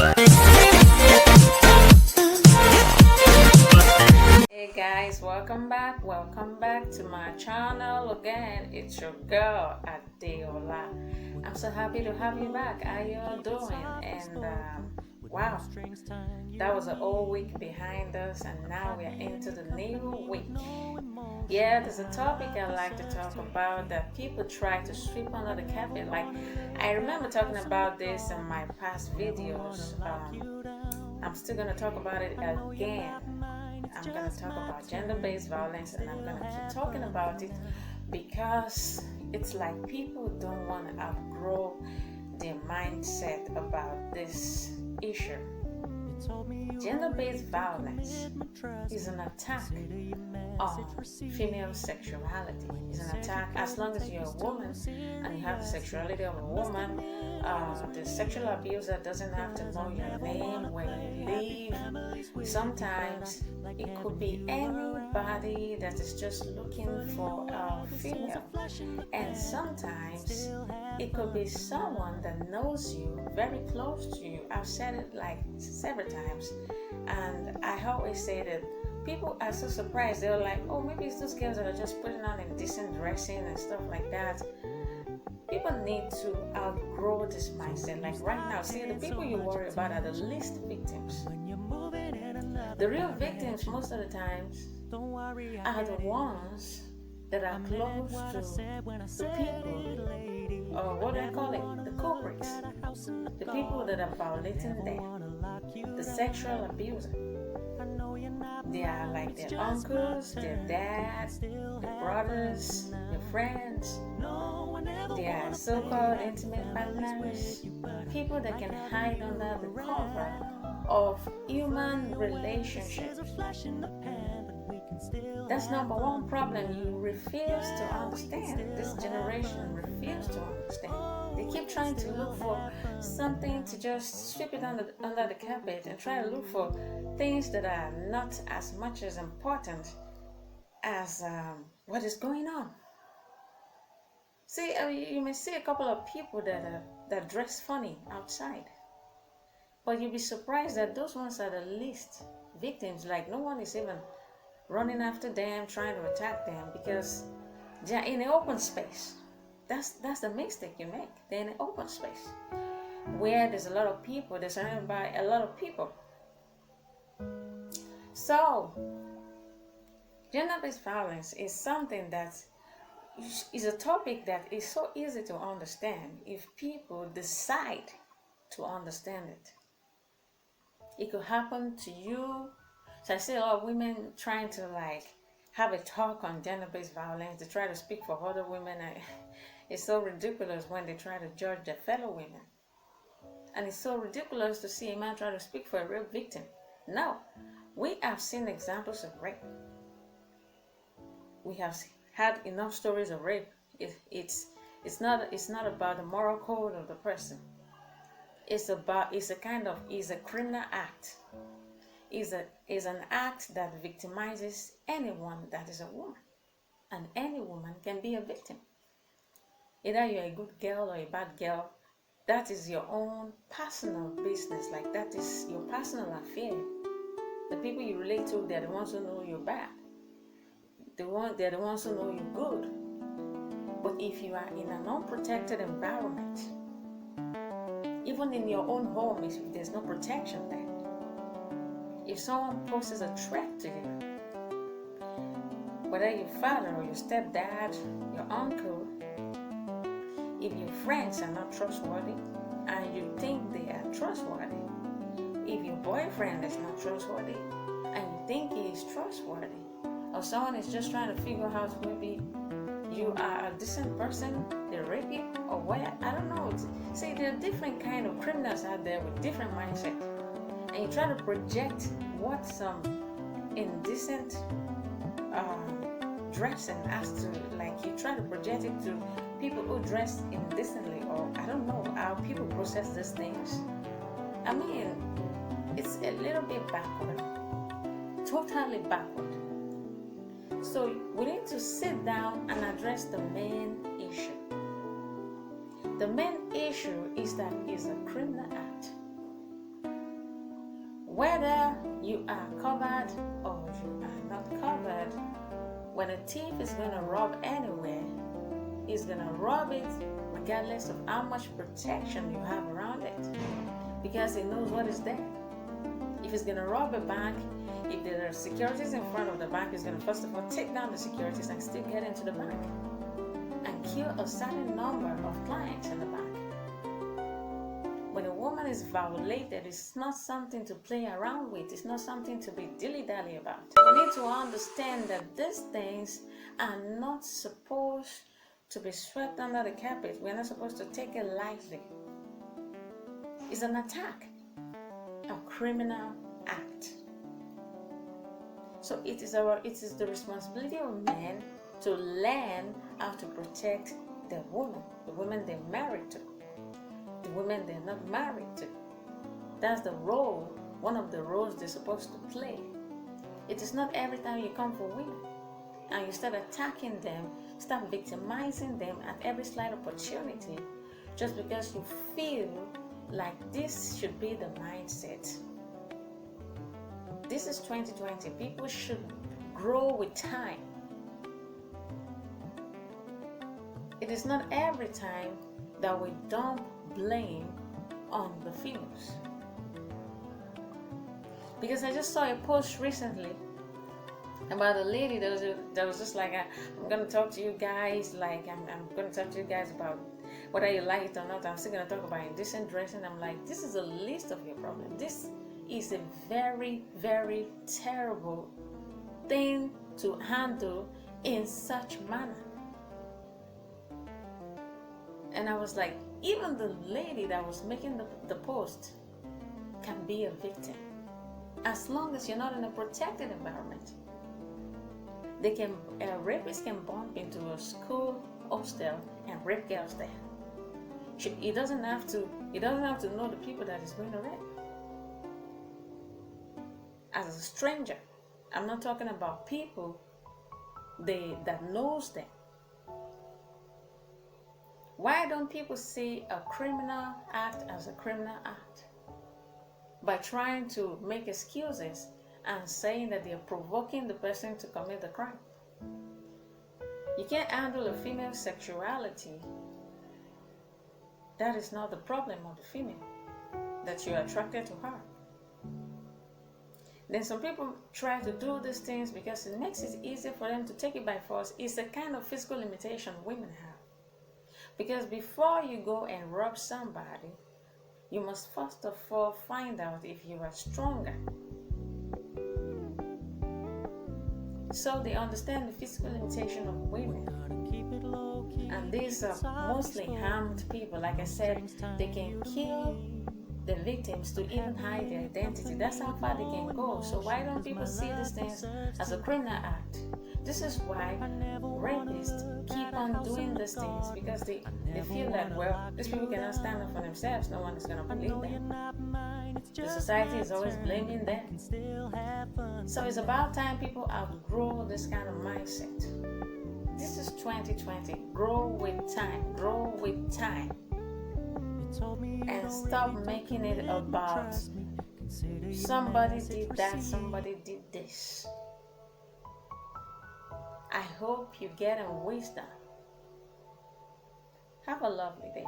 Hey guys, welcome back to my channel again. It's your girl Adeola. I'm so happy to have you back. How you all doing? And wow, that was a whole week behind us, and now we're into the new week. Yeah, there's a topic I like to talk about that people try to sweep under the carpet. Like, I remember talking about this in my past videos. I'm still gonna talk about it again. I'm going to talk about gender-based violence, and I'm going to keep talking about it because it's like people don't want to outgrow their mindset about this issue. Gender-based violence is an attack on female sexuality. It's an attack as long as you're a woman and you have the sexuality of a woman. The sexual abuser doesn't have to know your name, where you live. Sometimes it could be anybody that is just looking for a female, and sometimes it could be someone that knows you, very close to you. I've said it like several times, and I always say that people are so surprised. They're like, oh, maybe it's those girls that are just putting on indecent dressing and stuff like that. People need to outgrow this mindset. Like right now, see, the people you worry about are the least victims. The real victims most of the times are the ones that are close to the people, or what do I call it, the culprits, the people that are violating them, the sexual abuser. They are like their uncles, their dads, their brothers, their friends. They are so-called intimate partners, people that can hide under the cover of human relationships. That's number one problem you refuse to understand. This generation refuses to understand. They keep trying to look for something to just sweep it under the carpet and try to look for things that are not as much as important as what is going on. See, you may see a couple of people that dress funny outside, but you'll be surprised that those ones are the least victims. Like, no one is even running after them, trying to attack them, because they're in an open space. That's the mistake you make. They're in an open space where there's a lot of people. They're surrounded by a lot of people. So, gender-based violence is something that is a topic that is so easy to understand if people decide to understand it. It could happen to you. So I see a lot of women trying to like have a talk on gender-based violence. They try to speak for other women. It's so ridiculous when they try to judge their fellow women. And it's so ridiculous to see a man try to speak for a real victim. No, we have seen examples of rape. We have had enough stories of rape. It's not about the moral code of the person. It's a criminal act. Is an act that victimizes anyone that is a woman, and any woman can be a victim. Either you're a good girl or a bad girl, that is your own personal business. Like, that is your personal affair. The people you relate to, they're the ones who know you're bad. They're the ones who know you're good. But if you are in an unprotected environment, even in your own home, if there's no protection there, if someone poses a threat to you, whether your father or your stepdad, your uncle, if your friends are not trustworthy and you think they are trustworthy, if your boyfriend is not trustworthy and you think he is trustworthy, or someone is just trying to figure out maybe you are a decent person, they rape you, or what, I don't know. See, there are different kind of criminals out there with different mindsets, and you try to project what some indecent dressing has to, like, you try to project it to people who dress indecently, or I don't know how people process these things. I mean, it's a little bit backward, totally backward. So we need to sit down and address the main issue. The main issue is that it's a criminal act. Whether you are covered or you are not covered, when a thief is going to rob anywhere, he's going to rob it regardless of how much protection you have around it, because he knows what is there. If he's going to rob a bank, if there are securities in front of the bank, he's going to first of all take down the securities and still get into the bank and kill a certain number of clients in the bank. When a woman is violated, it's not something to play around with. It's not something to be dilly-dally about. We need to understand that these things are not supposed to be swept under the carpet. We're not supposed to take it lightly. It's an attack, a criminal act. So it is the responsibility of men to learn how to protect the women they're married to, the women they're not married to. That's the role, one of the roles they're supposed to play. It is not every time you come for women and you start attacking them, start victimizing them at every slight opportunity, just because you feel like this should be the mindset. This is 2020. People should grow with time. It is not every time that we dump blame on the females. Because I just saw a post recently about a lady that was just like, I'm going to talk to you guys, like I'm going to talk to you guys about whether you like it or not. I'm still going to talk about indecent dressing. I'm like, this is a list of your problems. This is a very, very terrible thing to handle in such manner. And I was like, even the lady that was making the post can be a victim, as long as you're not in a protected environment. Rapists can bump into a school hostel and rape girls there. He doesn't have to know the people that he's going to rape. As a stranger, I'm not talking about people that knows them. Why don't people see a criminal act as a criminal act? By trying to make excuses and saying that they're provoking the person to commit the crime. You can't handle a female sexuality. That is not the problem of the female, that you're attracted to her. Then some people try to do these things because it makes it easier for them to take it by force. It's a kind of physical limitation women have. Because before you go and rob somebody, you must first of all find out if you are stronger. So they understand the physical limitation of women. And these are mostly harmed people. Like I said, they can kill the victims to even hide their identity. That's how far they can go. So why don't people see these things as a criminal act? This is why rapists keep on doing these things, because they feel like, well, these people cannot stand up for themselves. No one is going to believe them. The society is always blaming them. So it's about time people outgrow this kind of mindset. This is 2020. Grow with time. Grow with time. And stop making it about somebody did that, somebody did this. I hope you get in wisdom. Have a lovely day.